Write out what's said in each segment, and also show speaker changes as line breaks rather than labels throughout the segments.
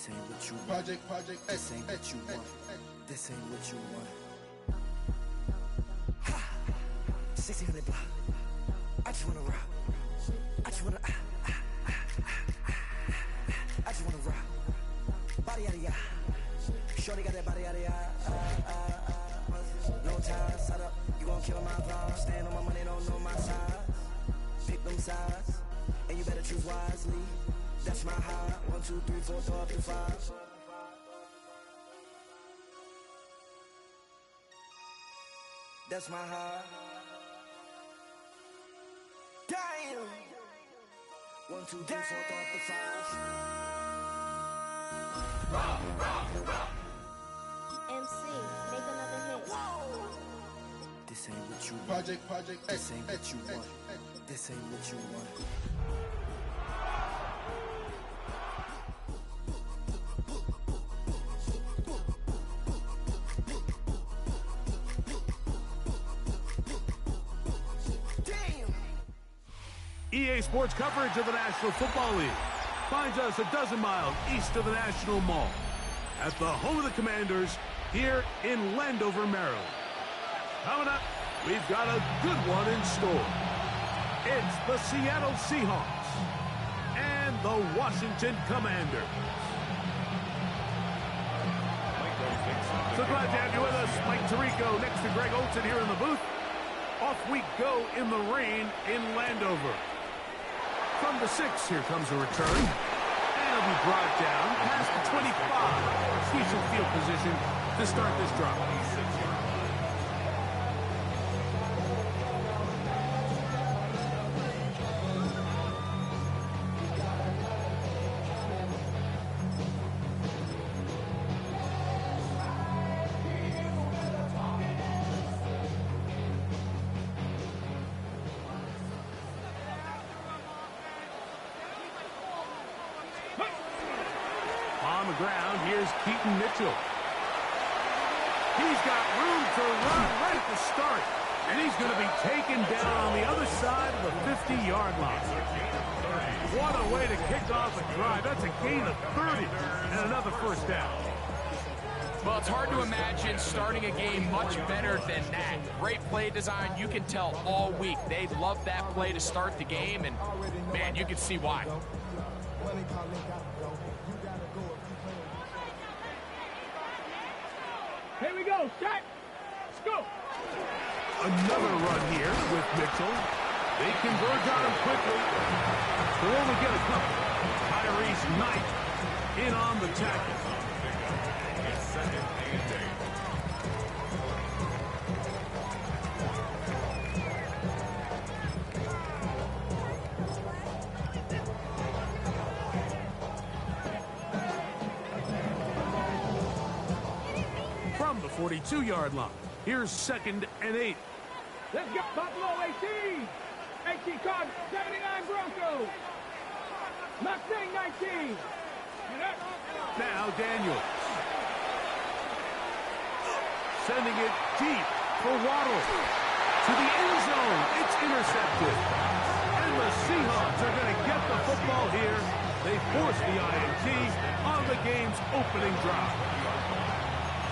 This ain't what you want. This ain't what you want. This ain't what you want. Ha! 1600 block. I just wanna rock. I just wanna I just wanna rock. Body out of ya. Shorty got that body out of ya. No time, set up. You gon' kill my vibe. Stand on my money, don't know my size. Pick them sides, and you better choose wisely. That's my high. 1, 2, 3, 4, throw up to 5. That's my high. Damn. 1, 2, 3, 4, throw up to 5.
Rock, rock, rock.
MC, make another hit.
Whoa. This ain't what you want. This ain't what you want. This ain't what you want.
EA Sports coverage of the National Football League finds us a dozen miles east of the National Mall at the home of the Commanders here in Landover, Maryland. Coming up, we've got a good one in store. It's the Seattle Seahawks and the Washington Commanders. So glad to have you with us. Mike Tirico next to Greg Olson here in the booth. Off we go in the rain in Landover. From the 6, here comes a return. And it'll be brought down past the 25. Sweet field position to start this drive. On the ground, here's Keaton Mitchell. He's got room to run right at the start, and he's going to be taken down on the other side of the 50-yard line. What a way to kick off a drive. That's a gain of 30 and another first down.
Well, it's hard to imagine starting a game much better than that. Great play design. You can tell all week they love that play to start the game, and, man, you can see why.
Here we go, set, let's go.
Another run here with Mitchell. They converge on him quickly. They'll only get a couple. Tyrese Knight in on the tackle. From the 42-yard line, here's 2nd and 8.
Let's go, Buffalo 18. 18 Card, 79 Broncos. Mustang 19.
Now Daniels. Sending it deep for Waddle. To the end zone. It's intercepted. And the Seahawks are going to get the football here. They force the INT on the game's opening drive.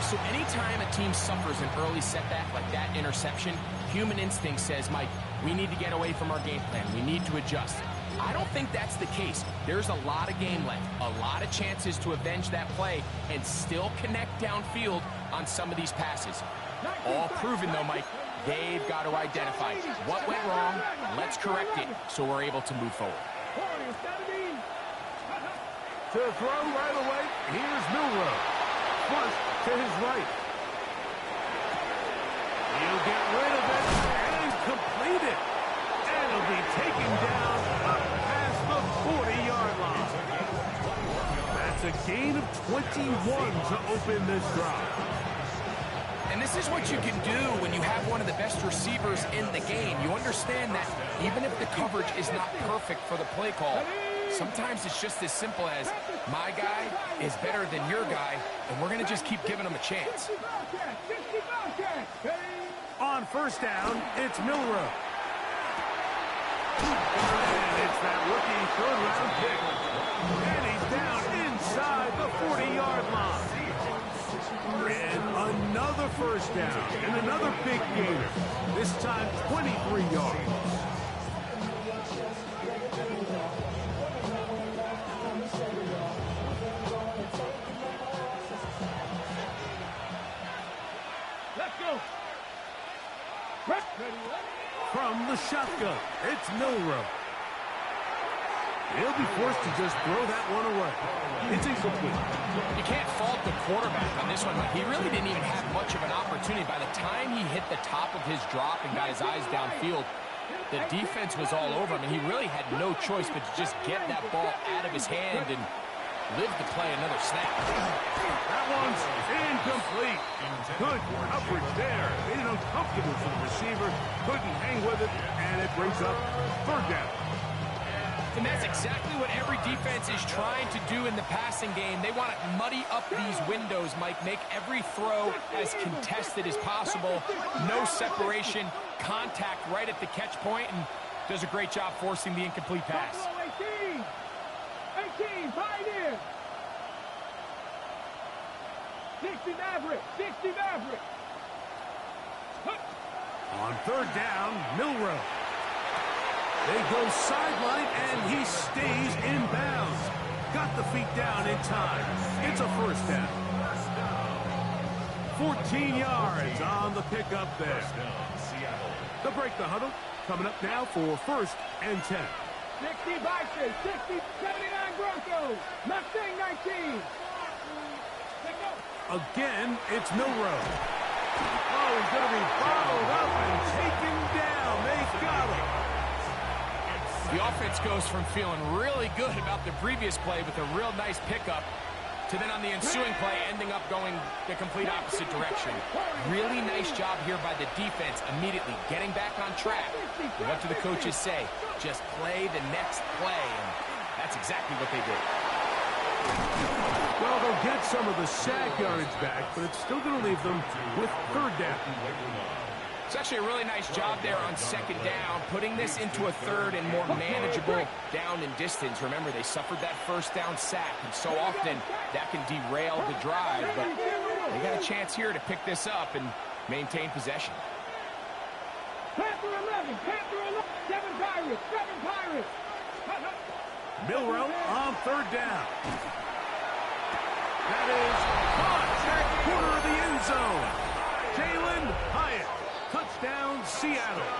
So anytime a team suffers an early setback like that interception, human instinct says, Mike, we need to get away from our game plan. We need to adjust. I don't think that's the case. There's a lot of game left, a lot of chances to avenge that play and still connect downfield on some of these passes. All proven, though, Mike. They've got to identify what went wrong, let's correct it so we're able to move forward.
To throw right away, here's Milroe. Flush to his right. He'll get rid of it and complete it. And it'll be taken down up past the 40-yard line. That's a gain of 21 to open this drive.
And this is what you can do when you have one of the best receivers in the game. You understand that even if the coverage is not perfect for the play call, sometimes it's just as simple as my guy is better than your guy, and we're going to just keep giving him a chance.
On first down, it's Milroe. And it's that rookie third-round pick. And he's down inside the 40-yard line. And another first down, and another big gainer. This time 23 yards.
Let's go.
From the shotgun, it's Milroe. He'll be forced to just throw that one away. It's incomplete.
You can't fault the quarterback on this one, but he really didn't even have much of an opportunity. By the time he hit the top of his drop and got his eyes downfield, the defense was all over him, and he really had no choice but to just get that ball out of his hand and live to play another snap.
That one's incomplete. Good coverage there. Made it uncomfortable for the receiver. Couldn't hang with it, and it brings up third down.
And that's exactly what every defense is trying to do in the passing game. They want to muddy up these windows, Mike, make every throw as contested as possible. No separation, contact right at the catch point, and does a great job forcing the incomplete pass.
18, Pioneer. 60 Maverick, 60 Maverick.
On third down, Milroe. They go sideline, and he stays in bounds. Got the feet down in time. It's a first down. 14 yards on the pickup there. They'll break the huddle. Coming up now for first and 10.
60 Bison, 60, 79 Broncos. Mustang 19.
Again, it's Milroe. Oh, he's going to be bottled up and taken down. They've got him.
The offense goes from feeling really good about the previous play with a real nice pickup to then on the ensuing play ending up going the complete opposite direction. Really nice job here by the defense immediately getting back on track. And what do the coaches say? Just play the next play, and that's exactly what they did.
Well, they'll get some of the sack yardage back, but it's still going to leave them with third down.
It's actually a really nice job there on second down, putting this into a third and more manageable down and distance. Remember, they suffered that first down sack, and so often that can derail the drive, but they got a chance here to pick this up and maintain possession.
Panther 11, Panther 11, 7 Pirates, 7 Pirates.
Milroe on third down. That is caught at corner of the end zone. Jalen Hyatt. Touchdown, Seattle.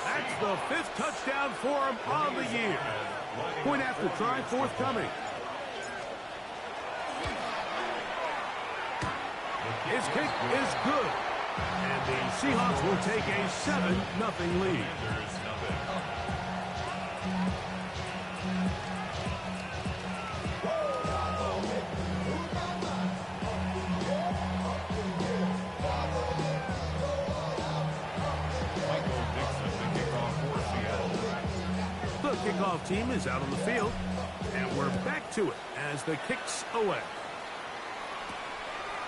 That's the 5th touchdown for him on the year. Point after try forthcoming. His kick is good. And the Seahawks will take a 7-0 lead. Kickoff team is out on the field, and we're back to it as the kick's away.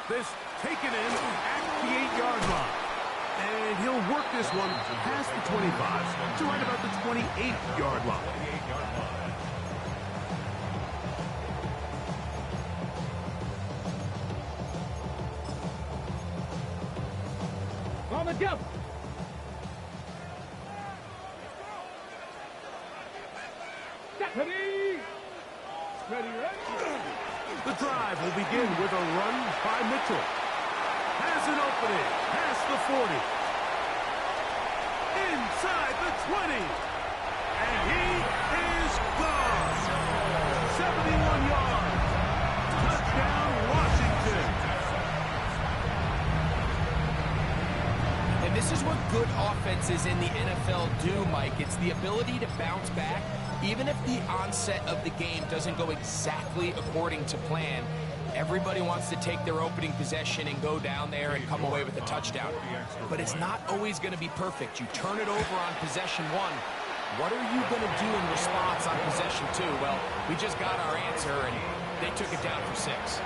This taken in at the 8-yard line, and he'll work this one past the 25 to right about the 28-yard line.
On the jump. Ready.
The drive will begin with a run by Mitchell. Has an opening past the 40. Inside the 20. And he is gone. 71 yards. Touchdown, Washington.
And this is what good offenses in the NFL do, Mike. It's the ability to bounce back. Even if the onset of the game doesn't go exactly according to plan, everybody wants to take their opening possession and go down there and come away with a touchdown. But it's not always going to be perfect. You turn it over on possession 1. What are you going to do in response on possession 2? Well, we just got our answer, and they took it down for 6.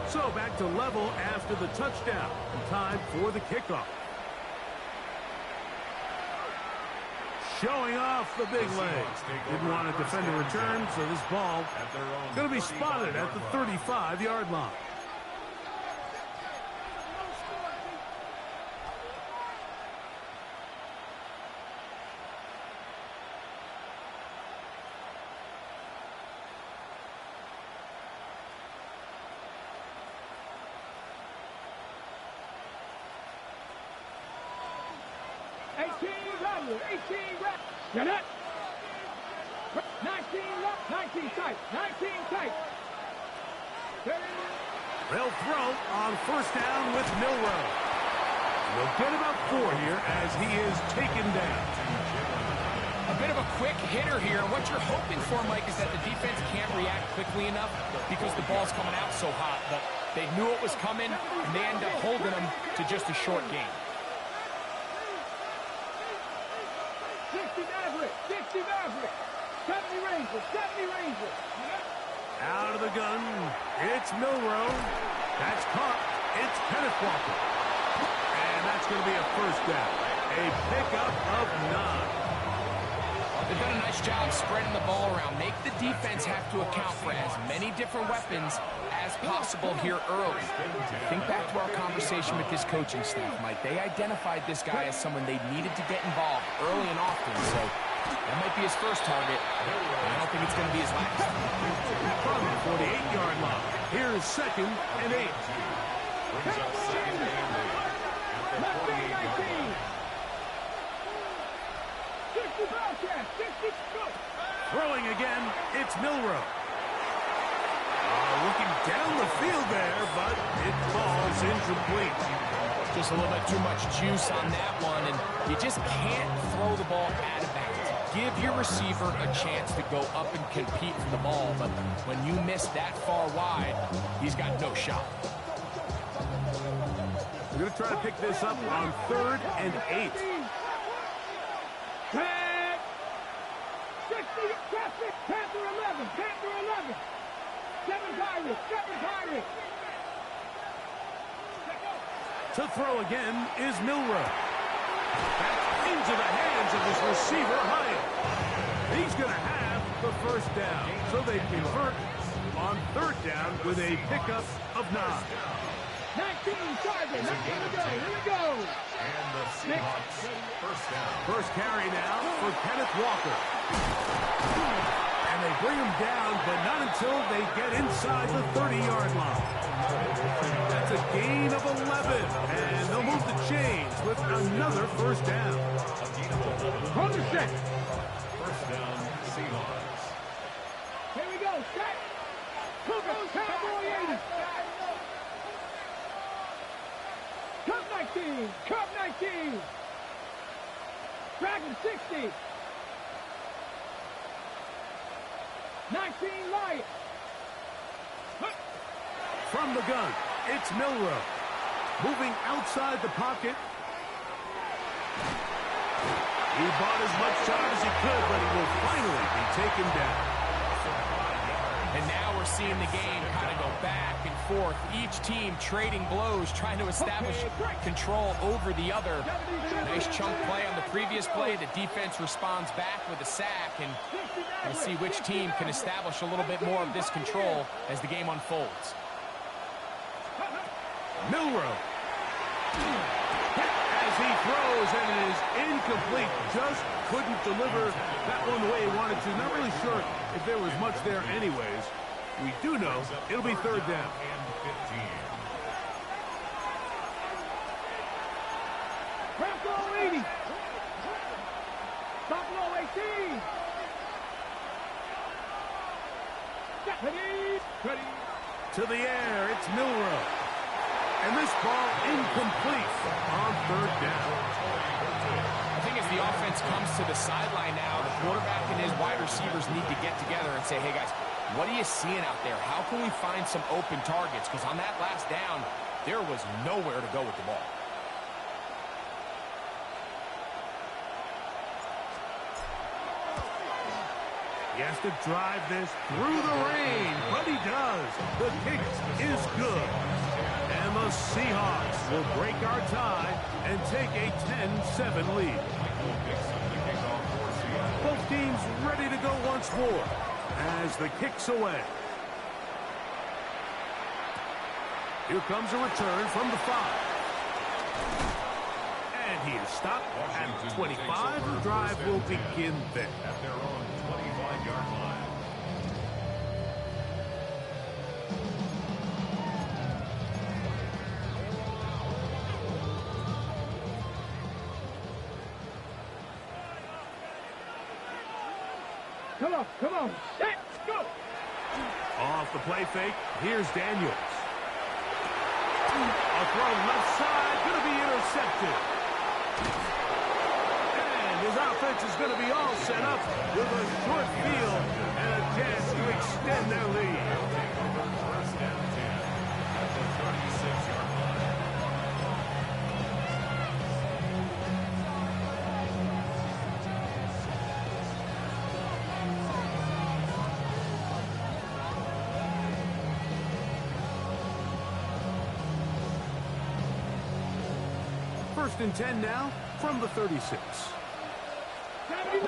So back to level after the touchdown. And time for the kickoff. Showing off the big legs. Didn't want to defend a return, so this ball going to be spotted at the 35-yard line.
Get it. 19 left, 19 tight, 19 tight.
They'll throw on first down with Milroe. They'll get about 4 here as he is taken down.
A bit of a quick hitter here. What you're hoping for, Mike, is that the defense can't react quickly enough because the ball's coming out so hot. But they knew it was coming, and they end up holding them to just a short gain.
60 Maverick, 60 Maverick, 70 Ranger, 70 Ranger.
Out of the gun, it's Milroe. That's caught. It's Kenneth Walker. And that's going to be a first down. A pickup of 9.
They've done a nice job spreading the ball around. Make the defense have to account for as many different weapons as possible here early. Think back to our conversation with this coaching staff, Mike. They identified this guy as someone they needed to get involved early and often, so that might be his first target. I don't think it's going to be his last.
From the 48-yard line, here is 2nd and 8.
Brings up 2nd and 8 at the 48-yard line.
Throwing again, it's Milroe. Looking down the field there, but it falls incomplete.
Just a little bit too much juice on that one, and you just can't throw the ball out of bounds. Give your receiver a chance to go up and compete for the ball, but when you miss that far wide, he's got no shot.
We're going to try to pick this up on 3rd and 8.
Panther 11, Panther 11. 7 Pirates, 7 Pirates.
To throw again is Milroe. Back into the hands of his receiver, Hyatt. He's going to have the first down. So they convert on 3rd down with a pickup of 9.
19 Chargers, 19 to go, here we go.
And the Seahawks first down.
First carry now for Kenneth Walker. And they bring him down, but not until they get inside the 30-yard line. That's a gain of 11, and they'll move the chains with another first down.
Hold the set.
First down, Seahawks.
Here we go, set. Cowboy 80. Cub 19, Cub 19. Dragon 60. 19 Lions.
From the gun, it's Milroe. Moving outside the pocket. He bought as much time as he could, but he will finally be taken down.
And now we're seeing the game kind of go back and forth. Each team trading blows, trying to establish control over the other. Nice chunk play on the previous play. The defense responds back with a sack, and we'll see which team can establish a little bit more of this control as the game unfolds.
Milroe. As he throws, and it is incomplete. Just couldn't deliver that one the way he wanted to. Not really sure if there was much there anyways. We do know it'll be 3rd down.
And 15.
Buffalo 80. Buffalo 18. Ready.
To the air, it's Milroe. And this ball incomplete on 3rd down.
I think as the offense comes to the sideline now, the quarterback and his wide receivers need to get together and say, hey guys, what are you seeing out there? How can we find some open targets? Because on that last down, there was nowhere to go with the ball.
He has to drive this through the rain, but he does. The kick is good. And the Seahawks will break our tie and take a 10-7 lead. Both teams ready to go once more as the kick's away. Here comes a return from the 5. And he is stopped at 25. The drive will begin there.
At their own 25-yard line.
Come on, let's go!
Off the play fake, here's Daniels. A throw left side, going to be intercepted. And his offense is going to be all set up with a short field and a chance to extend their lead.
First and 10 at the 36-yard line.
First and 10 now from the 36.
79!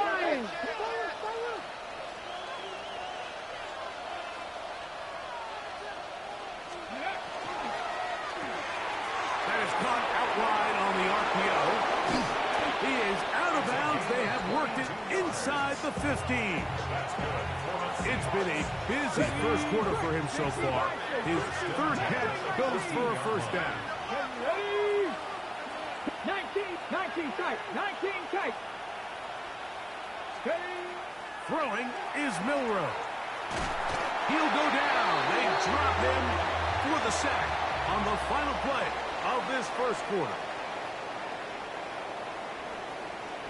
That is caught out wide on the RPO. He is out of bounds. They have worked it inside the 15. It's been a busy first quarter for him so far. His third catch goes for a first down.
Ready? 19 tight, 19 tight. Ready?
Throwing is Milroe. He'll go down. They drop him for the sack on the final play of this first quarter.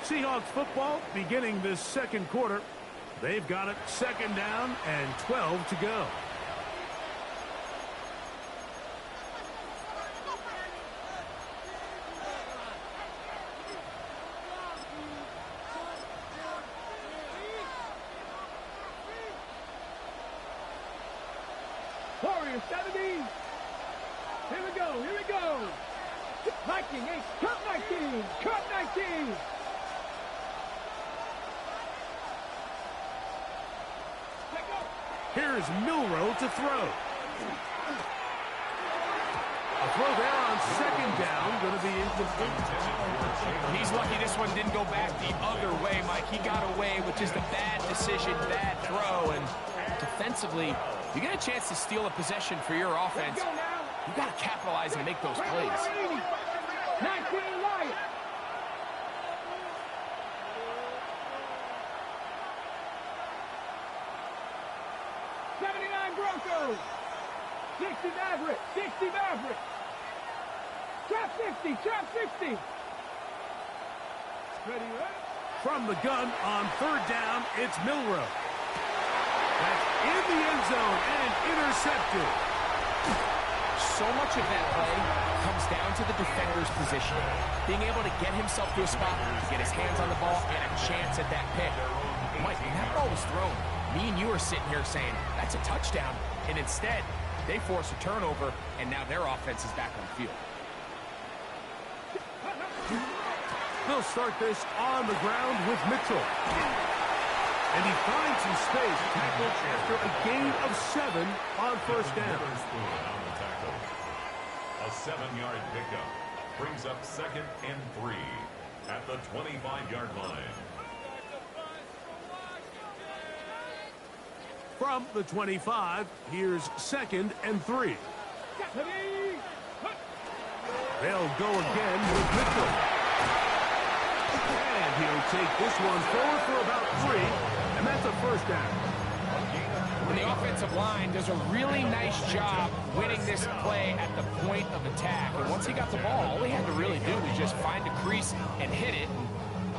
Seahawks football beginning this second quarter. They've got it second down and 12 to go.
Warriors 70. Here we go. 19, cut 19, cut 19. Let go.
Here's Milroe to throw. A throw there on second down, going to be incomplete.
He's lucky this one didn't go back the other way, Mike. He got away with just a bad decision, bad throw, and defensively, you get a chance to steal a possession for your offense. You got to capitalize and make those plays.
19 Lions. Broncos. 60 Maverick. 60 Maverick. Trap 60. Trap 60. Ready, right?
From the gun on third down, it's Milroe. That's in the end zone and intercepted.
So much of that play comes down to the defender's position. Being able to get himself to a spot, get his hands on the ball, and a chance at that pick. Mike, when that ball was thrown, me and you are sitting here saying, that's a touchdown. And instead, they force a turnover, and now their offense is back on the field.
They'll start this on the ground with Mitchell. And he finds some space, tackled after a gain of 7 on first down.
A 7-yard pickup brings up 2nd and 3 at the 25-yard line.
From the 25, here's 2nd and 3. They'll go again with Mitchell. And he'll take this one forward for about 3, and that's a first down.
And the offensive line does a really nice job winning this play at the point of attack. And once he got the ball, all he had to really do was just find a crease and hit it.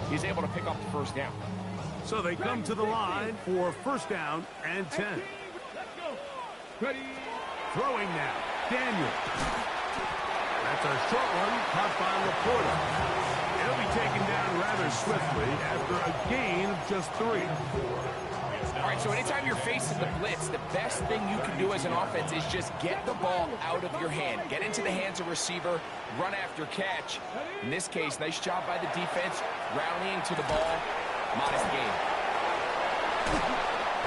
He's able to pick up the first down.
So they come to the line for first down and 10.
Ready.
Throwing now, Daniel. That's a short one caught by Laporta. He'll be taken down rather swiftly after a gain of just 3.
All right, so anytime you're facing the blitz, the best thing you can do as an offense is just get the ball out of your hand. Get into the hands of receiver, run after catch. In this case, nice job by the defense, rallying to the ball. Modest game.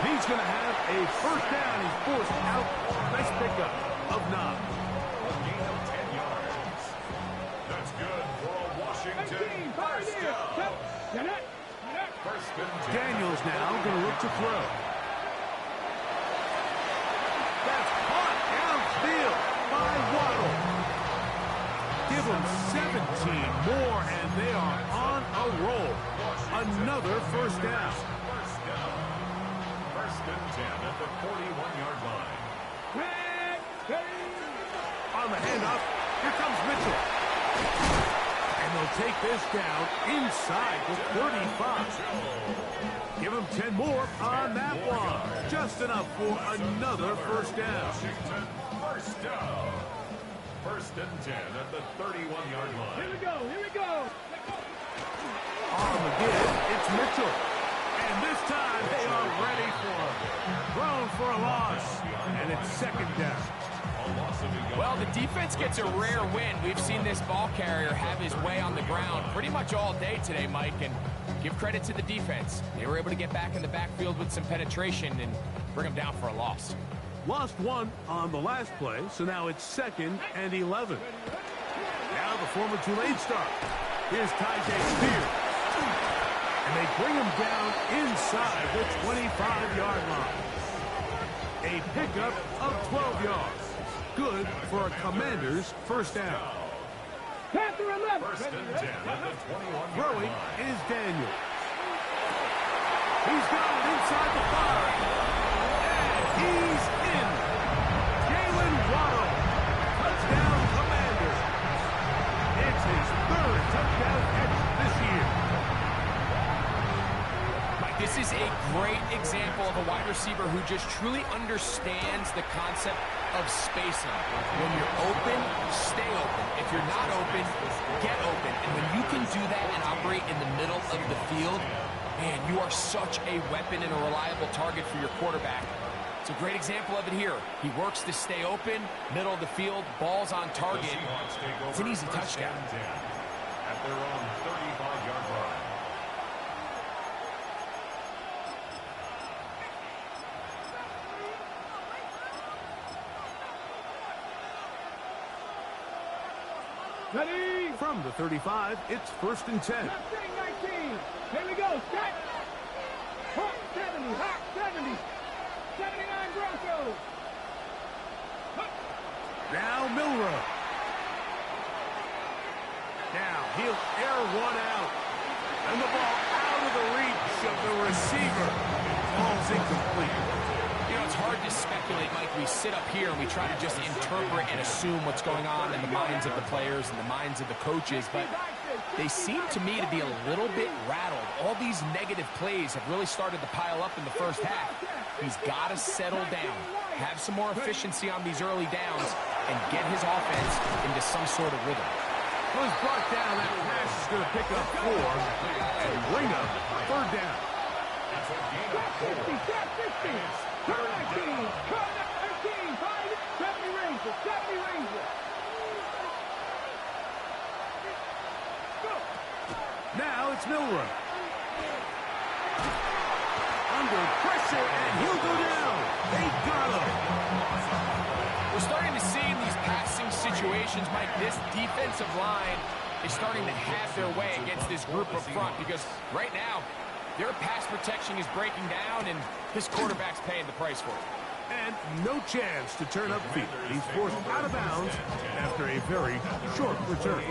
He's going to have a first down. He's forced out. Nice pickup of 9.
A gain of 10 yards. That's good for a Washington first down. First and 10.
Daniels now going to look to throw. That's caught downfield by Waddle. Give them 17 more, and they are on a roll. Another first down.
First and 10 at the 41-yard line.
On the handoff, here comes Mitchell. And they'll take this down inside the 35. Give them 10 more on that one. Just enough for another first down.
Washington first down. First and 10 at the 31-yard line.
Here we go, here we go.
On the give, it's Mitchell. And this time they are ready for him. Thrown for a loss. And it's second down.
Well, the defense gets a rare win. We've seen this ball carrier have his way on the ground pretty much all day today, Mike, and give credit to the defense. They were able to get back in the backfield with some penetration and bring them down for a loss.
Lost one on the last play, so now it's 2nd and 11. Now the former Tulane star. Here's Tyjae Spears. And they bring him down inside the 25-yard line. A pickup of 12 yards. Good for a Commander's first down.
Panther 11.
First and 10 at the 21-yard
Throwing
line.
is Daniels. He's got it inside the 5. And he's in. Jalen Waddle. Touchdown, Commanders. It's his 3rd touchdown catch this year.
Mike, this is a great example of a wide receiver who just truly understands the concept of spacing. When you're open, stay open. If you're not open, get open. And when you can do that and operate in the middle of the field, man, you are such a weapon and a reliable target for your quarterback. It's a great example of it here. He works to stay open, middle of the field, ball's on target. It's an easy touchdown.
At their own 35-yard line.
Ready?
From the 35, it's 1st and 10.
Left thing 19. Here we go. Set. Hot 70. Hot 70. 79 Broncos.
Now Milroe. Now he'll air one out. And the ball out of the reach of the receiver. Ball's incomplete.
You know, it's hard to speculate, Mike. We sit up here and we try to just interpret and assume what's going on in the minds of the players and the minds of the coaches, but they seem to me to be a little bit rattled. All these negative plays have really started to pile up in the first half. He's got to settle down, have some more efficiency on these early downs, and get his offense into some sort of rhythm.
Was brought down. That pass is going to pick up 4 and bring up 3rd down.
That's a gain of 4.
50, 50. Turn 19. Turn 13. 70 Rangers. 70 Rangers. Go.
Now it's Milroe. Under pressure, and he'll go down. They got him.
We're starting to see in these passing situations, Mike, this defensive line is starting to have their way against this group up front because right now, their pass protection is breaking down, and this quarterback's paying the price for it.
And no chance to turn upfield. He's forced out of bounds after a very short return.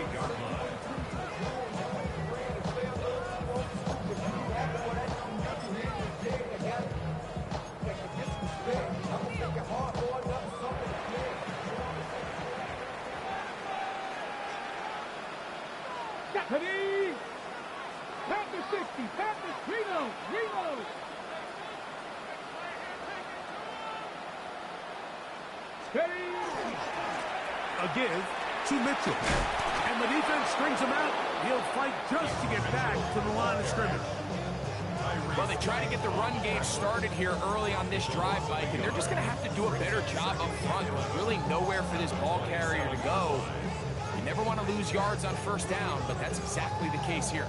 Ready? Panther 60. Panther reload. Reload. Steady.
A give to Mitchell. And the defense strings him out. He'll fight just to get back to the line of scrimmage.
Well, they try to get the run game started here early on this drive, Mike, and they're just going to have to do a better job up front. There's really nowhere for this ball carrier to go. You never want to lose yards on first down, but that's exactly the case here.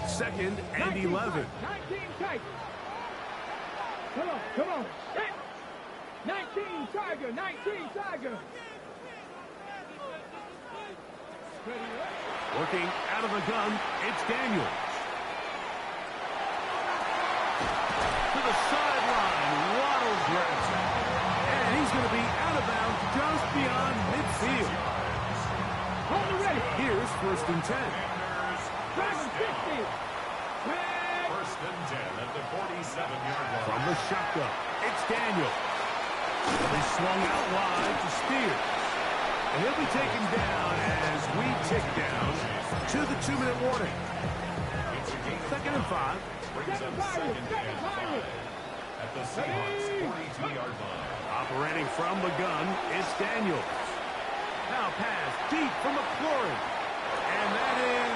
Second and 11.
19 tight. Come on. 19 Tiger, 19 Tiger.
Working out of the gun, it's Daniels. To the sideline, Waddle's grabs it. And he's going to be out of bounds just beyond midfield.
Hold it ready.
Here's first and 10.
Driving 50.
First and 10 at the 47-yard line.
From the shotgun, it's Daniels. He swung out wide to Spears. And he'll be taken down as we tick down to the 2-minute warning. Second and 5.
Brings up second and 5 at the Seahawks 42-yard line.
Operating from the gun, it's Daniels. Now pass deep from McLaurin. And that is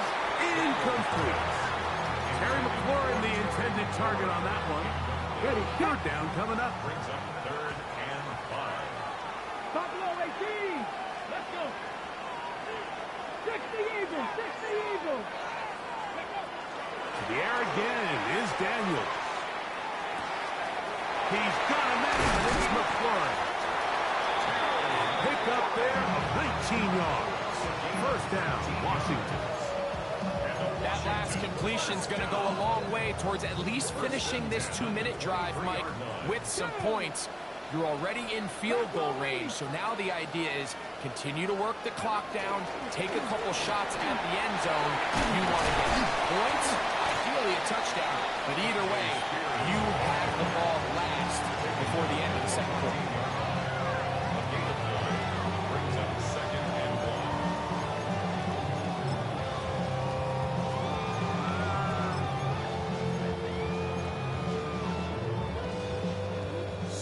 incomplete. Terry McLaurin, the intended target on that one. Third down coming up.
Brings up third and 5.
Buffalo 18. Let's go. 60 Eagles. 60 Eagles.
To the air again is Daniels. He's got a man, and it's McLaurin. Pick up there of 19 yards. First down, Washington.
That last completion's going to go a long way towards at least finishing this 2-minute drive, Mike, with some points. You're already in field goal range, so now the idea is continue to work the clock down, take a couple shots at the end zone. You want to get points, ideally a touchdown, but either way, you have the ball last before the end of the second quarter.
Brings up second and
1.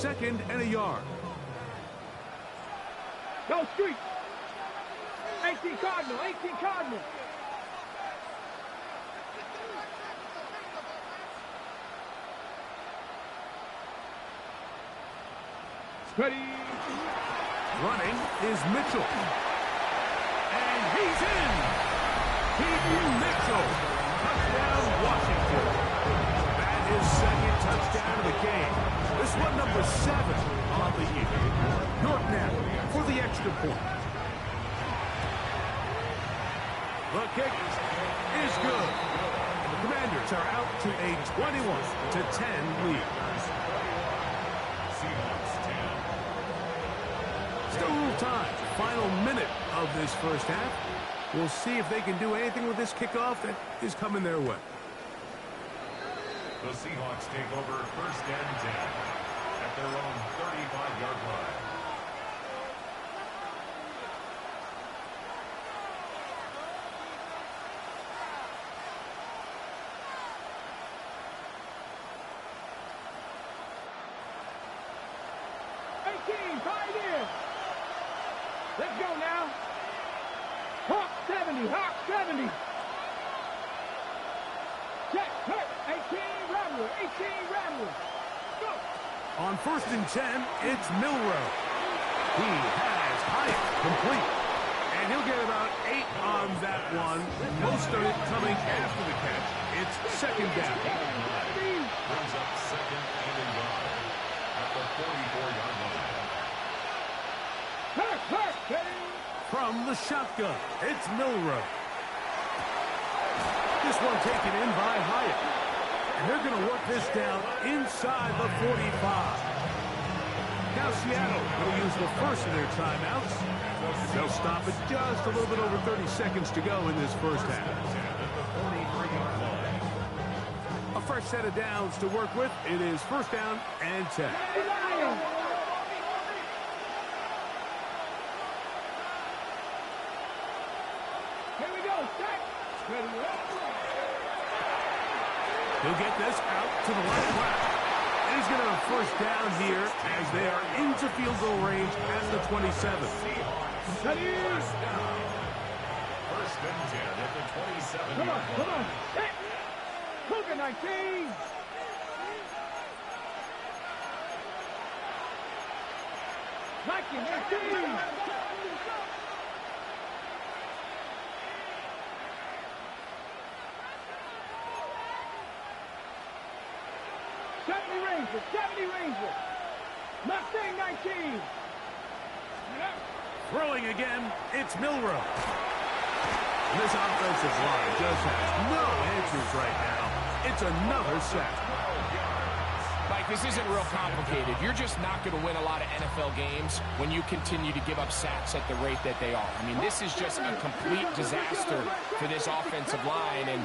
Second and a yard.
Go Street. 18 Cardinal. 18 Cardinal. Ready.
Running is Mitchell. And he's in. Keaton Mitchell. Touchdown, Washington. That is second touchdown of the game. This one number 7 on the year. York now for the extra point. The kick is good. And the Commanders are out to a 21-10 lead.
Seahawks 10.
Still a little time. Final minute of this first half. We'll see if they can do anything with this kickoff that is coming their way.
The Seahawks take over first and 10 at their own 35-yard line.
Pioneer. Let's go now. Hawk 70. Hawk 70. Check. Hurt. 18 Rattler. 18 Rattler. Go.
On first and 10, it's Milroe. He has Hyatt complete. And he'll get about 8 on that one. Most of it coming after the catch. It's second down.
Brings up second and a yard at the 44-yard line.
From the shotgun, it's Milroe. This one taken in by Hyatt. And they're going to work this down inside the 45. Now Seattle will use the first of their timeouts. They'll stop it just a little bit over 30 seconds to go in this first half. A fresh set of downs to work with. It is first down and 10. He'll get this out to the left flat. And he's going to have a first down here as they are into field goal range at the 27.
First and 10 at the
Come on, come on. Set. Cougar 19. Nike 19. Ranger, 70 Ranger. Mustang 19.
Throwing again, it's Milroe. This offensive line just has no answers right now. It's another sack.
Mike, this isn't real complicated. You're just not going to win a lot of NFL games when you continue to give up sacks at the rate that they are. I mean, this is just a complete disaster for this offensive line, and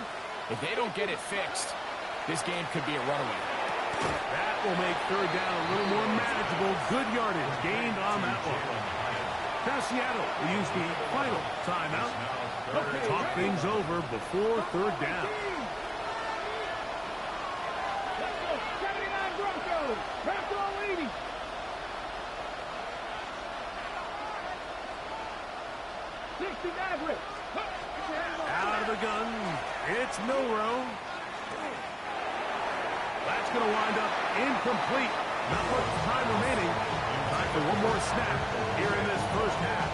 if they don't get it fixed, this game could be a runaway.
That will make third down a little more manageable. Good yardage gained on that one. Now Seattle will use the final timeout. Talk things over before third down.
Let's go. 79 Broncos. Bronco 80. Maverick.
Out of the gun. It's Milroe. That's going to wind up incomplete. Not much time remaining. Time for one more snap here in this first half.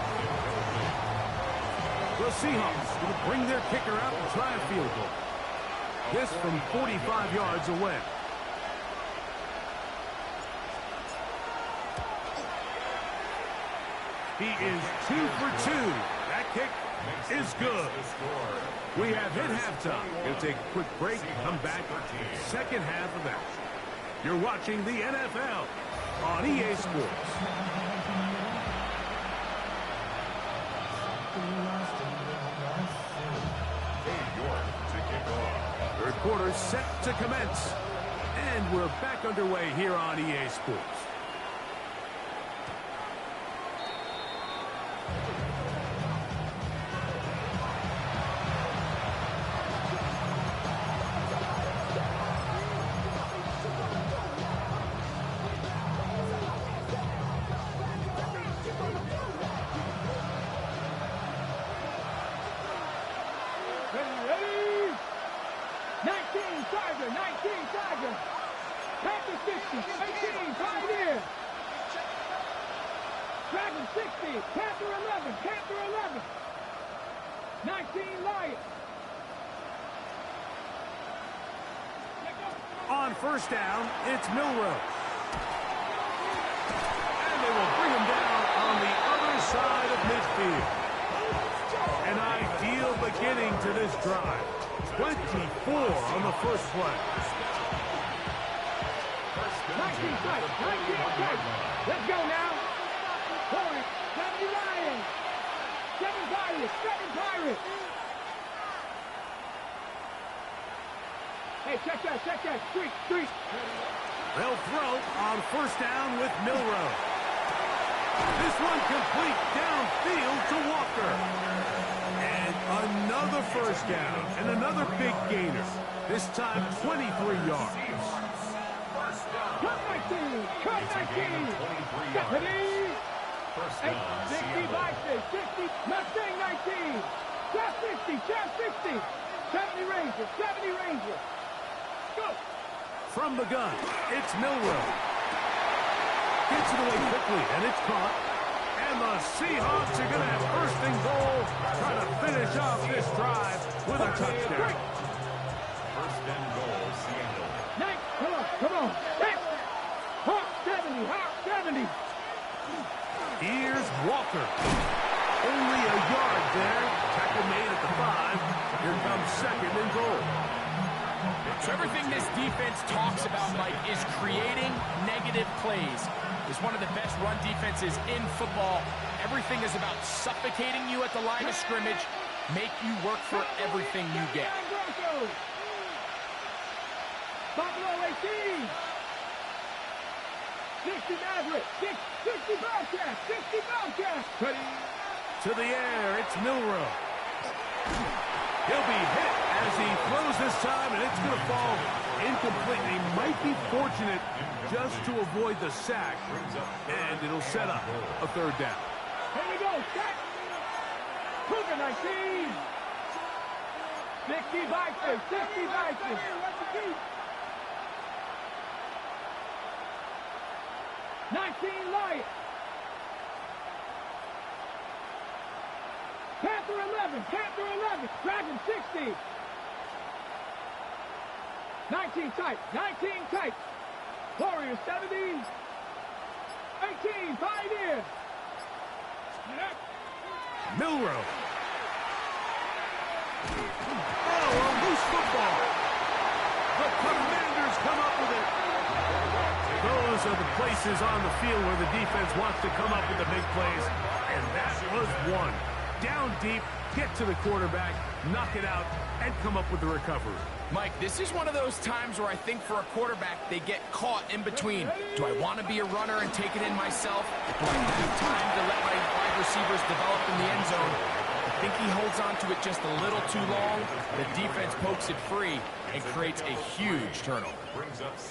The Seahawks going to bring their kicker out and try a field goal. This from 45 yards away. He is 2 for 2. That kick is good. We have hit halftime. We'll take a quick break and come back second half of action. You're watching the NFL on EA Sports. Third quarter set to commence. And we're back underway here on EA Sports. On first down, it's Milroe. And they will bring him down on the other side of midfield. An ideal beginning to this drive. 24 on the first play.
19 sight, 19 sight. Let's go now. Point, 70 Lions. 7 Pirates, 7 Pirates. Hey, check that. Street.
They'll throw on first down with Milroe. This one complete downfield to Walker. And another first down and another big gainer. This time 23 yards.
Cut 19. Stephanie. 60 Vikings, 60. Mustang 19. Chap 60. 70 Ranger. Go.
From the gun, it's Milroe. Gets it away quickly, and it's caught. And the Seahawks are going to have first and goal, trying to finish off this drive with a touchdown.
First and goal, Seattle.
Come on. Hawk 70.
Here's Walker. Only a yard there. Tackle made at the 5. Here comes second and goal.
So everything this defense talks about, Mike, is creating negative plays. It's one of the best run defenses in football. Everything is about suffocating you at the line of scrimmage, make you work for everything you get.
Buffalo 18. 60 Maverick. 60 Bobcats. Ready.
To the air, it's Milroe. He'll be hit as he throws this time, and it's going to fall incomplete. He might be fortunate just to avoid the sack, and it'll set up a third down.
Here we go, set. Cougar 19. 60 Vikings, 60 Vikings. 19 Lions. Panther 11, Panther 11, Dragon 60. 19 tight, 19 tight. Warriors 70. 18 Pioneers.
Milrow. Oh, a loose football. The Commanders come up with it. Those are the places on the field where the defense wants to come up with the big plays. And that was one. Down deep, get to the quarterback, knock it out, and come up with the recovery.
Mike, this is one of those times where I think for a quarterback, they get caught in between. Do I want to be a runner and take it in myself? Do I have time to let my wide receivers develop in the end zone? I think he holds on to it just a little too long. The defense pokes it free and creates a huge turnover.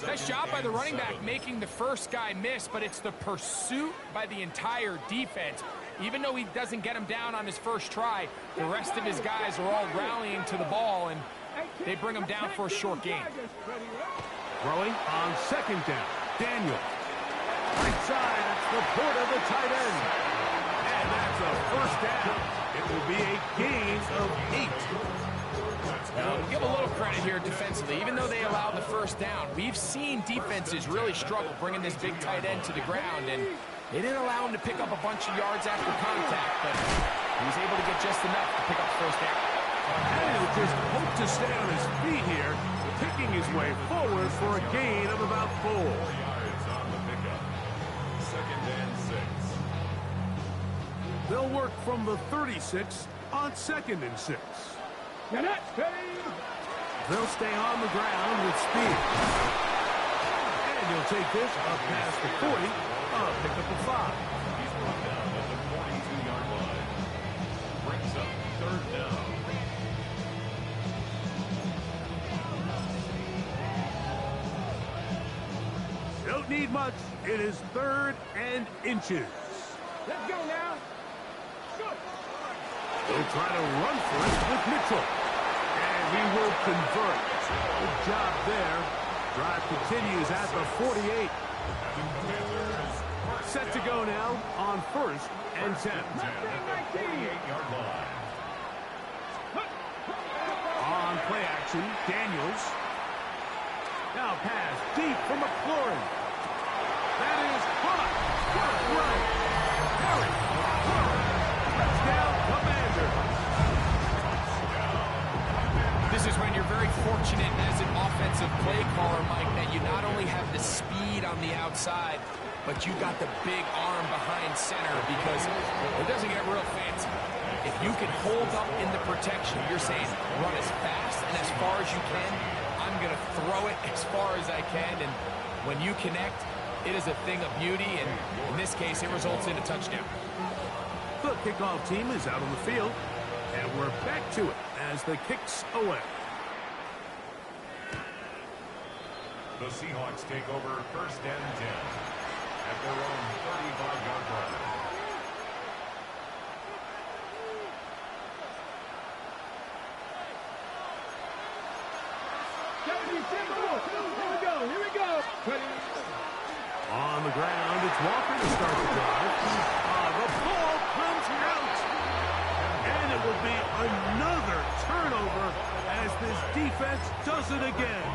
Nice job by the running back making the first guy miss, but it's the pursuit by the entire defense. Even though he doesn't get him down on his first try, the rest of his guys are all rallying to the ball, and they bring him down for a short gain.
Throwing on second down. Daniel. Right side, it's the port of the tight end. And that's a first down. It will be a gain of 8.
Now, we'll give a little credit here defensively. Even though they allowed the first down, we've seen defenses really struggle bringing this big tight end to the ground, and they didn't allow him to pick up a bunch of yards after contact, but he was able to get just enough to pick up the first down.
Daniel just hoped to stay on his feet here, picking his way forward for a gain of about 4.
4 yards on the pickup. 2nd and 6.
They'll work from the 36 on 2nd and 6. They'll stay on the ground with speed. And he'll take this up past the 40, pick up a 5.
He's brought down at the 42-yard line. Brings up 3rd down.
Don't need much. It is 3rd and inches.
Let's go now.
They'll try to run for it with Mitchell. And he will convert. Good job there. Drive continues at the 48. Set to go now on 1st and 10.
48-yard line.
On play action, Daniels. Now pass deep for McLaurin. That is caught. Right. Harry. Touchdown, Commander.
This is when you're very fortunate as an offensive play caller, Mike, that you not only have the speed on the outside, but you got the big arm behind center, because it doesn't get real fancy. If you can hold up in the protection, you're saying run as fast and as far as you can. I'm going to throw it as far as I can, and when you connect, it is a thing of beauty, and in this case, it results in a touchdown.
The kickoff team is out on the field, and we're back to it as the kicks away.
The Seahawks take over 1st and 10 at their own 35-yard line.
Here we go.
On the ground, it's Walker to start the drive. The ball comes out. And it will be another turnover as this defense does it again.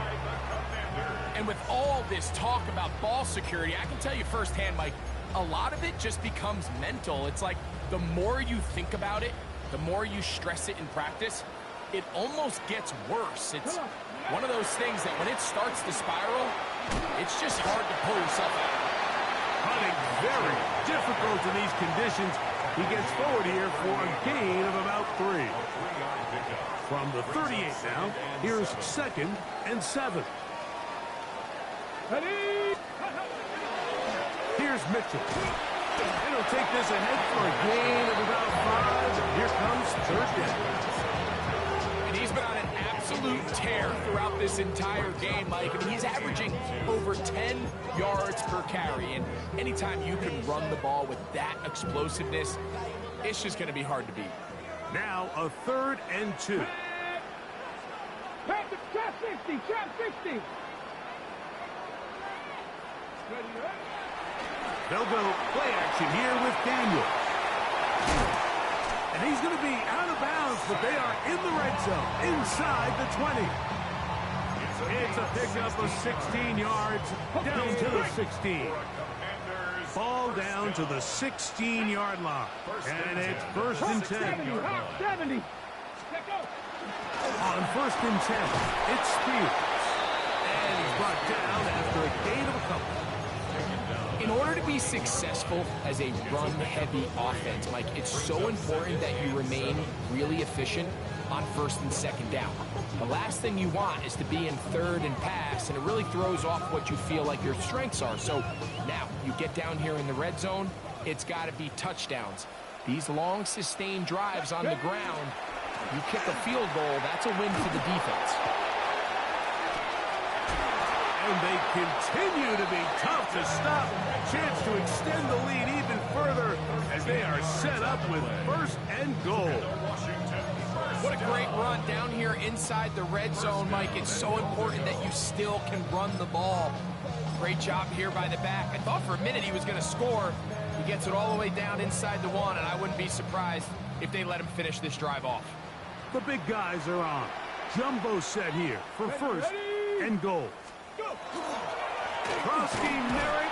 And with all this talk about ball security, I can tell you firsthand, Mike, a lot of it just becomes mental. It's like the more you think about it, the more you stress it in practice, it almost gets worse. It's one of those things that when it starts to spiral, it's just hard to pull yourself out.
Hunting very difficult in these conditions. He gets forward here for a gain of about 3.
3-yard pickup.
From the 38 now, here's 2nd and 7. Here's Mitchell. And he'll take this ahead for a gain of about 5. And here comes 3rd down.
And he's been on an absolute tear throughout this entire game, Mike. I mean, he's averaging over 10 yards per carry. And anytime you can run the ball with that explosiveness, it's just going to be hard to beat.
Now a 3rd and 2.
Trap 60, trap 60.
They'll go play action here with Daniels. And he's going to be out of bounds, but they are in the red zone, inside the 20. It's a pickup of 16 yards, down to the 16. Ball down to the 16-yard line. And it's first and 10.
70.
On first and 10, it's Spears. And he's brought down after a gain of a couple.
In order to be successful as a run-heavy offense, Mike, it's so important that you remain really efficient on first and second down. The last thing you want is to be in third and pass, and it really throws off what you feel like your strengths are. So now you get down here in the red zone, it's got to be touchdowns. These long, sustained drives on the ground, you kick a field goal, that's a win for the defense.
And they continue to be tough to stop. Chance to extend the lead even further as they are set up with first and goal.
What a great run down here inside the red zone, Mike. It's so important that you still can run the ball. Great job here by the back. I thought for a minute he was going to score. He gets it all the way down inside the one, and I wouldn't be surprised if they let him finish this drive off.
The big guys are on. Jumbo set here for first and goal. Krosky Merritt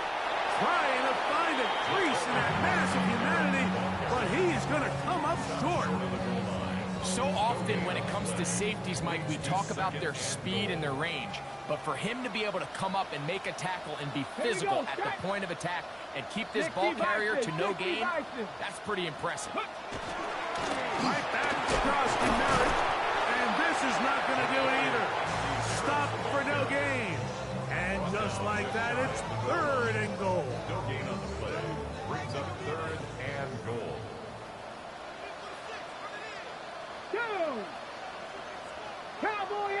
trying to find a crease in that mass of humanity, but he's going to come up short.
So often when it comes to safeties, Mike, we talk about their speed and their range. But for him to be able to come up and make a tackle and be physical at the point of attack and keep this ball carrier to no gain, that's pretty impressive.
Right back to Krosky Merritt, and this is not going to do it either. Stop for no gain. And just like that, it's third and goal.
No gain on the play. Brings up third and goal.
Cowboy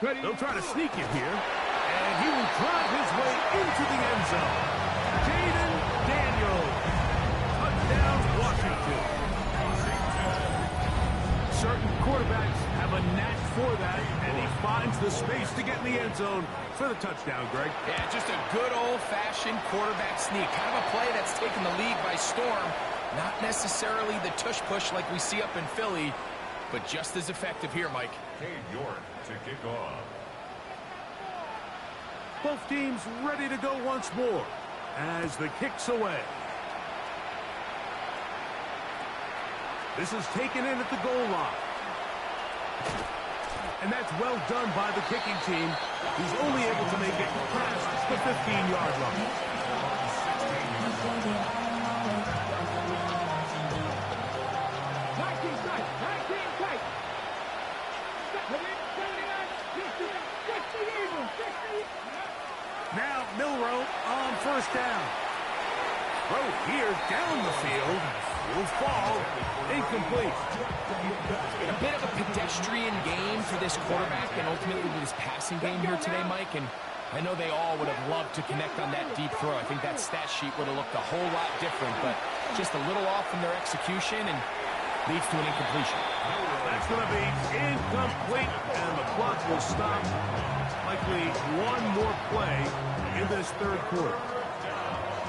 80.
They'll try to sneak it here, and he will drive his way into the end zone. Jaden Daniels. Touchdown, Washington. Certain quarterbacks have a knack for that, and he finds the space to get in the end zone for the touchdown, Greg.
Yeah, just a good old-fashioned quarterback sneak. Kind of a play that's taken the league by storm. Not necessarily the tush-push like we see up in Philly, but just as effective here, Mike.
Cade York to kick off.
Both teams ready to go once more as the kick's away. This is taken in at the goal line. And that's well done by the kicking team. He's only able to make it past the 15-yard line.
19 tight, 19 tight. 79, 60 even, 60.
Now Milroe on first down. Throw here down the field. Will fall. Incomplete.
A bit of a pedestrian game for this quarterback and ultimately this passing game here today, Mike. And I know they all would have loved to connect on that deep throw. I think that stat sheet would have looked a whole lot different, but just a little off in their execution and leads to an incompletion.
That's going to be incomplete, and the clock will stop. Likely one more play in this third quarter.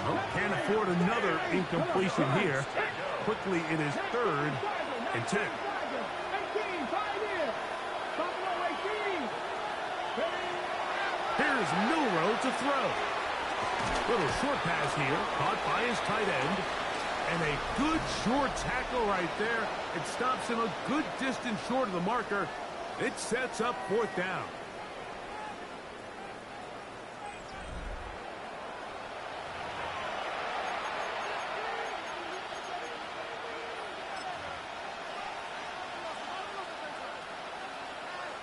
Well, can't afford another incompletion here. Quickly in his third and 10.
18, 5 in. Buffalo 18.
Here's Milroe to throw. Little short pass here, caught by his tight end. And a good short tackle right there. It stops him a good distance short of the marker. It sets up fourth down.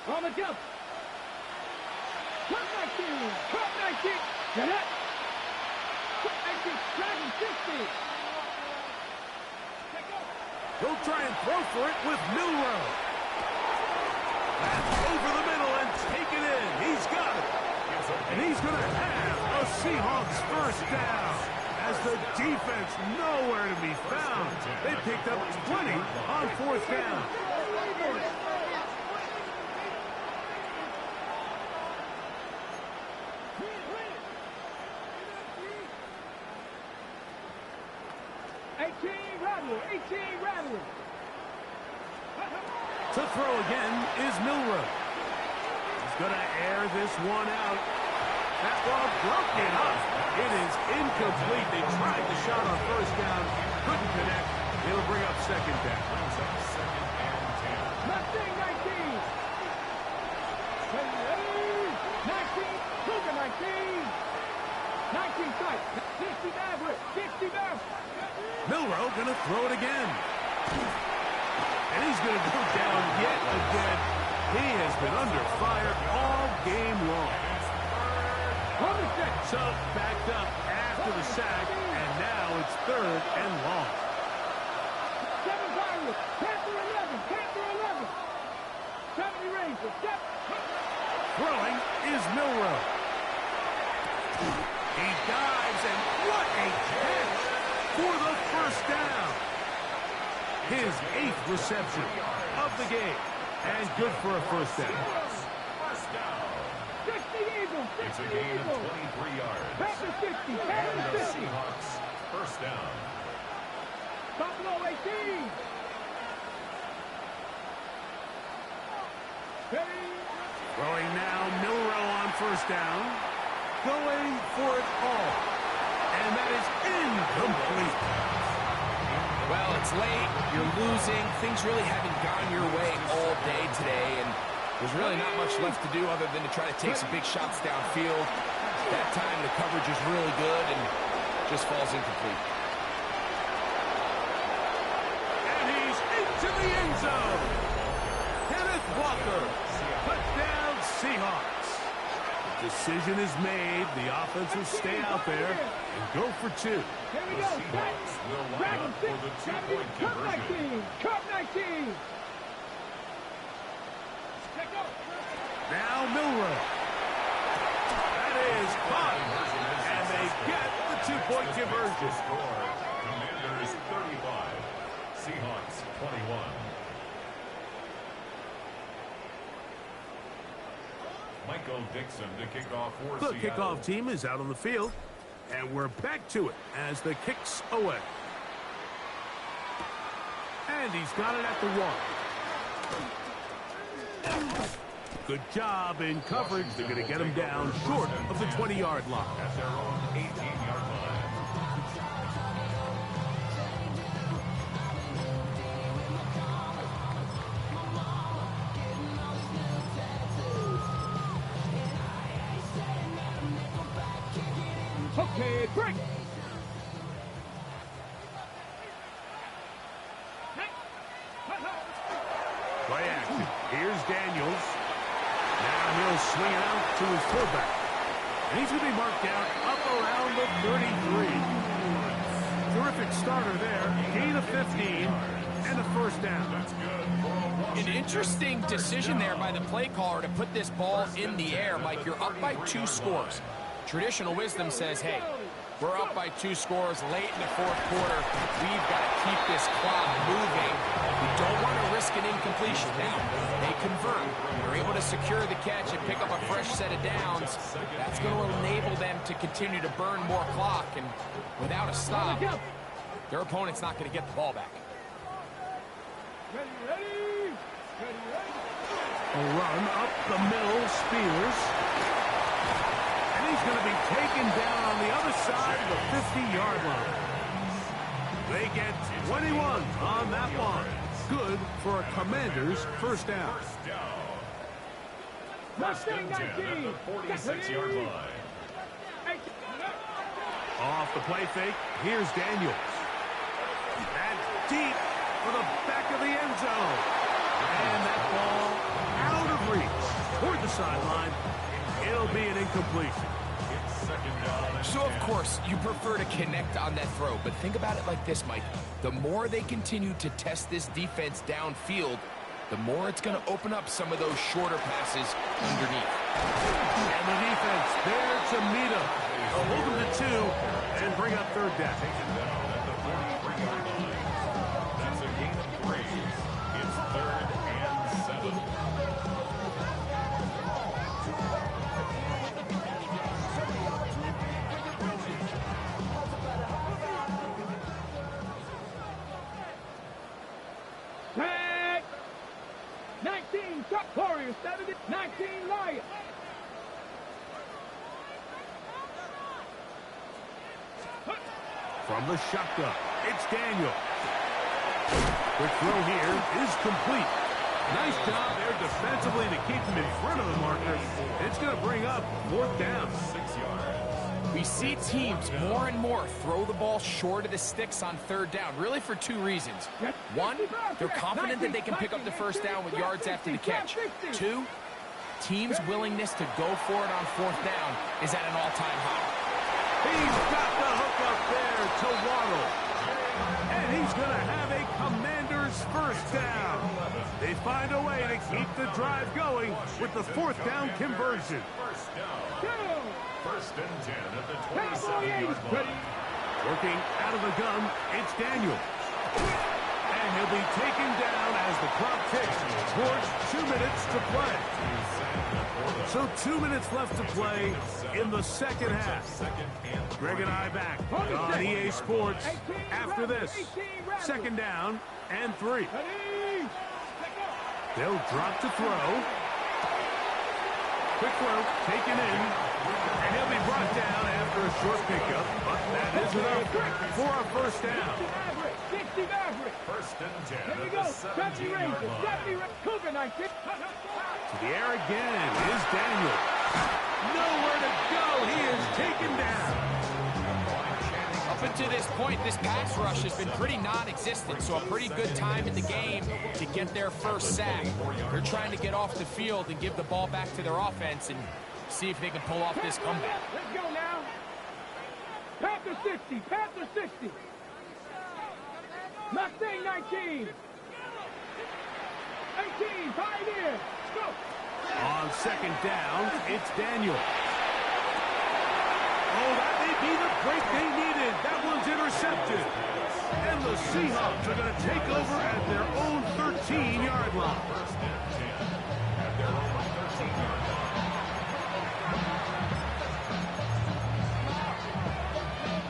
On the jump. Cut 19. Cut 19. Get it. Cut 19. Dragon 60.
He'll try and throw for it with Milroe. That's over the middle and take it in. He's got it. And he's going to have a Seahawks first down. As the defense nowhere to be found. They picked up 20 on fourth down.
Rattler. 18, Rattler.
To throw again is Milroe. He's going to air this one out. That ball broken up. It is incomplete. They tried the shot on first down. Couldn't connect. It'll bring up second down.
Mustang 19. 19. Cougar 19. 19 tight. 60 Maverick. 60 Maverick.
Milroe going to throw it again. And he's going to go down yet again. He has been under fire all game long. So backed up after the sack, and now it's third and long.
7 Pirates. Panther 11. Panther 11. 70 Rangers.
Throwing is Milroe. He dives, and what a catch for the first down. His 8th reception of the game, and good for a first down.
60 Eagles. 60
It's a gain of
Eagles.
23 yards.
Panther 60.
And
Panther
the
50.
Seahawks, first down.
Buffalo 18.
Throwing now, Milroe on first down. Going for it all. And that is incomplete.
Well, it's late, you're losing, things really haven't gone your way all day today, and there's really not much left to do other than to try to take some big shots downfield. That time the coverage is really good and just falls incomplete.
And he's into the end zone. Kenneth Walker, touchdown Seahawks. Decision is made. The offense will stay out there and go for 2.
Here we
The
go.
Seahawks will line up for the 2-point
Cup
conversion.
19. Cup 19.
Now Milroe. That is caught. And they get the 2-point conversion.
Score. Commanders 35. Seahawks 21. Michael Dixon to kick off for
The
Seattle.
kickoff team is out on the field. And we're back to it as the kick's away. And he's got it at the 1. Good job in coverage. They're going to get him down short of the 20-yard line.
At their own 18-yard line.
Okay, break.
Play action. Here's Daniels. Now he'll swing it out to his fullback. And he's going to be marked down up around the 33. Terrific starter there. Gain of 15 and a first down.
That's good for a Washington.
An interesting decision there by the play caller to put this ball in the air. Mike, you're up by 2 scores. Traditional wisdom says, hey, we're up by 2 scores late in the 4th quarter. We've got to keep this clock moving. We don't want to risk an incompletion. Now, they convert. They're able to secure the catch and pick up a fresh set of downs. That's going to enable them to continue to burn more clock. And without a stop, their opponent's not going to get the ball back.
Ready.
A run up the middle, Spears. And he's going to be taken down on the other side of the 50-yard line. They get 21 on that one. Good for a Commander's first down.
First down.
Mustang
10 at
19.
the 46-yard line.
Off the play fake, here's Daniels. That's deep for the back of the end zone. And that ball out of reach toward the sideline. It'll be an incompletion.
It's second down.
So, of course, you prefer to connect on that throw, but think about it like this, Mike. The more they continue to test this defense downfield, the more it's going to open up some of those shorter passes underneath.
And the defense there to meet him. They'll hold him to 2 and bring up third down.
Taken down at the 43-yard line. That's a gain of 3. It's 3rd and 7.
Warriors 70, 19 Lions.
From the shotgun, it's Daniel. Quick throw here is complete. Nice job there defensively to keep him in front of the marker. It's going to bring up 4th down.
6 yards.
We see teams more and more throw the ball short of the sticks on 3rd down, really for 2 reasons. 1, they're confident that they can pick up the 1st down with yards after the catch. 2, teams' willingness to go for it on 4th down is at an all-time high.
He's got the hook up there to Waddle. And he's going to have a Commander's 1st down. They find a way to keep the drive going with the 4th down conversion.
1st down. 1st and 10 at the 27-yard line.
Working out of the gun, it's Daniel. And he'll be taken down as the clock ticks towards 2 minutes to play. So 2 minutes left to play in the 2nd half. Greg and I back on EA Sports after this. 2nd down and 3. They'll drop to throw. Quick throw, taken in. And he'll be brought down after a short pickup. But that is enough for a 1st down.
1st and 10 at the 17-yard line.
To the air again is Daniel. Nowhere to go. He is taken down.
Up until this point, this pass rush has been pretty non-existent, so a pretty good time in the game to get their 1st sack. They're trying to get off the field and give the ball back to their offense and see if they can pull off this comeback.
Let's go now. Panther 60, Panther 60. Mustang 19. 18, Pioneer. Go.
On 2nd down, it's Daniel. Oh, that may be the break they needed. That one's intercepted. And the Seahawks are going to take over at their own 13-yard line.
1st and 10 at their own 13-yard line.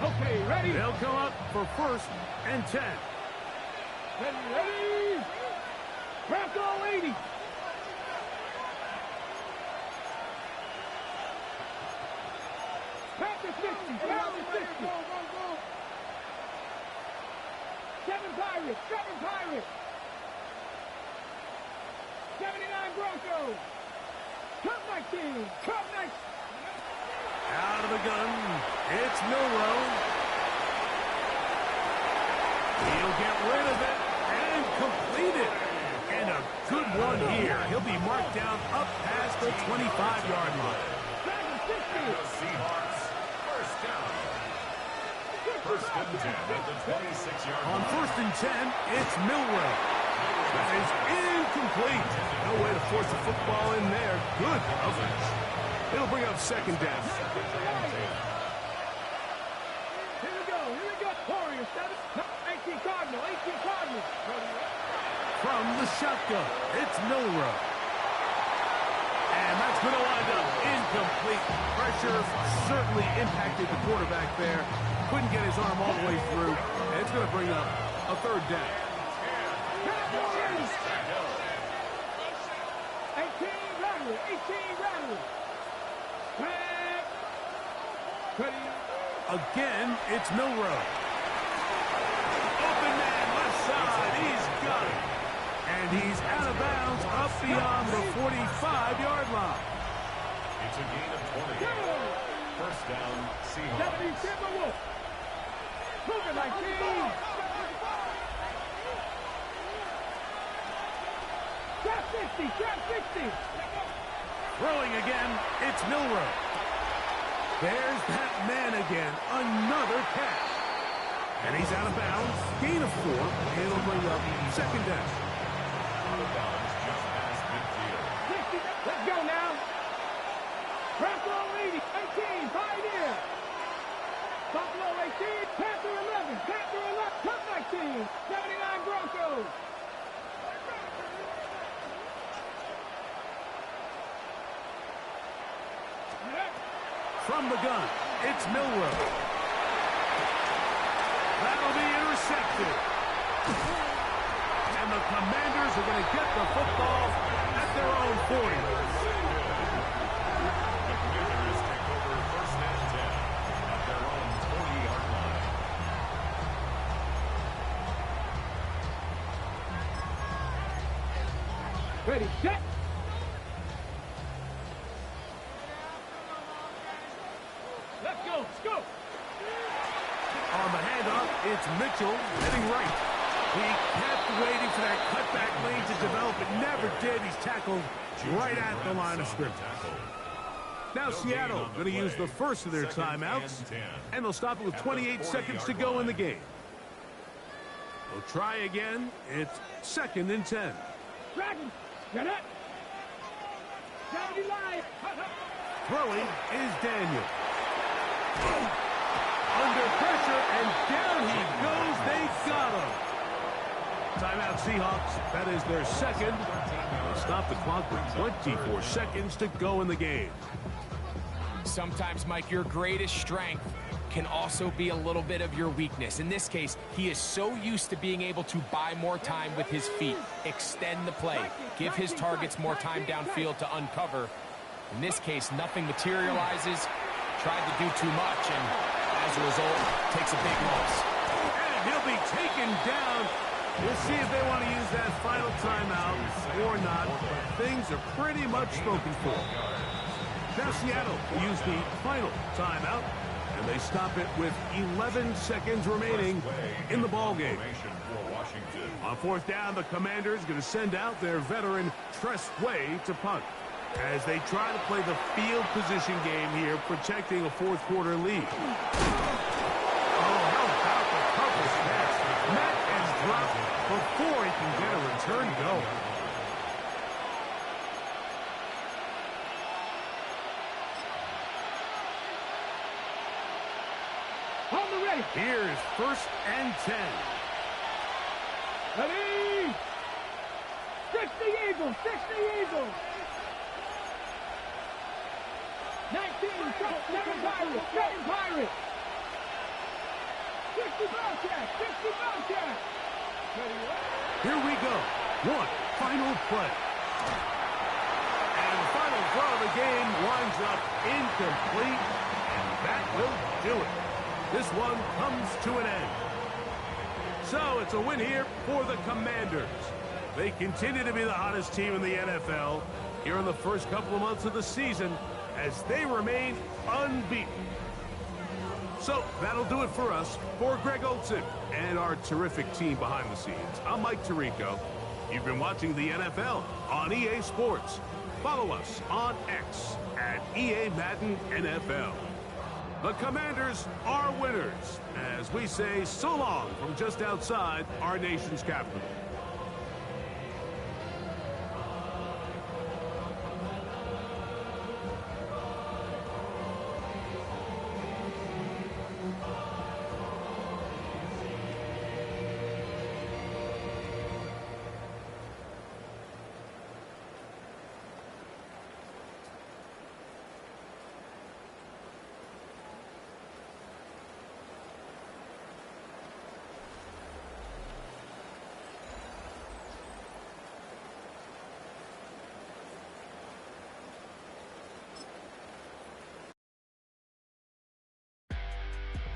Okay, ready?
They'll come up for 1st and 10.
Ready? Bronco 80. Panther 60, Panther 60. 7 Pirates, 7 Pirates. 79 Broncos. Cup 19, Cup 19.
Out of the gun, it's Milroe. He'll get rid of it and complete it. And a good one here. He'll be marked down up past the 25-yard line.
The Seahawks, 1st down. 1st and 10 at the 26-yard line.
On 1st and 10, it's Milroe. That is incomplete. No way to force the football in there. Good coverage. It'll bring up 2nd down.
Here we go. Warriors 7, 18 Cardinal, 18 Cardinal.
From the shotgun, it's Milroe. And that's going to wind up incomplete. Pressure certainly impacted the quarterback there. Couldn't get his arm all the way through. And it's going to bring up a 3rd down.
18 Rattler.
Again, it's Milroe. Open man, left side. He's got it. And he's out of bounds up beyond the 45-yard line.
It's a gain of 20. 1st down, Seahawks.
70 Timberwolves. Cougar 19. Trap 60.
Throwing again, it's Milroe. There's that man again, another catch. And he's out of bounds, gain of 4, and it'll bring up 2nd down.
Out of bounds just past midfield.
60, let's go now. Bronco 80, 18, Pioneer. Buffalo 18, Panther 11, Cup 19, 79 Broncos.
From the gun, it's Milroe. That'll be intercepted. And the Commanders are going to get the football at their
ready. Set. Let's go. Let's go.
On the handoff, it's Mitchell heading right. He kept waiting for that cutback lane to develop. It never did. He's tackled right at the line of scrimmage. Now Seattle going to use the first of their timeouts, and they'll stop it with 28 seconds to go in the game. They'll try again. It's 2nd and 10.
Dragon. Get it. Down the line.
Throwing is Daniel. Under pressure, and down he goes. They got him. Timeout Seahawks. That is their second. They'll stop the clock with 24 seconds to go in the game.
Sometimes, Mike, your greatest strength can also be a little bit of your weakness. In this case, he is so used to being able to buy more time with his feet, extend the play, give his targets more time downfield to uncover. In this case, nothing materializes, tried to do too much, and as a result, takes a big loss.
And he'll be taken down. We'll see if they want to use that final timeout or not. Things are pretty much spoken for. Now Seattle will use the final timeout, and they stop it with 11 seconds remaining in the ballgame. On 4th down, the Commanders going to send out their veteran Tress Way to punt as they try to play the field position game here, protecting a 4th quarter lead. Oh, how about the coverage pass? Met and dropped before he can get a return going. Here's 1st and 10.
Ready. 60 Eagles. 60 Eagles. 19. 7 Pirates. 7 Pirates. 60 Bobcats. 60 Bobcats.
Here we go. One final play. And the final throw of the game winds up incomplete. And that will do it. This one comes to an end. So it's a win here for the Commanders. They continue to be the hottest team in the NFL here in the first couple of months of the season as they remain unbeaten. So that'll do it for us. For Greg Olsen and our terrific team behind the scenes, I'm Mike Tirico. You've been watching the NFL on EA Sports. Follow us on X at EA Madden NFL. The Commanders are winners as we say so long from just outside our nation's capital.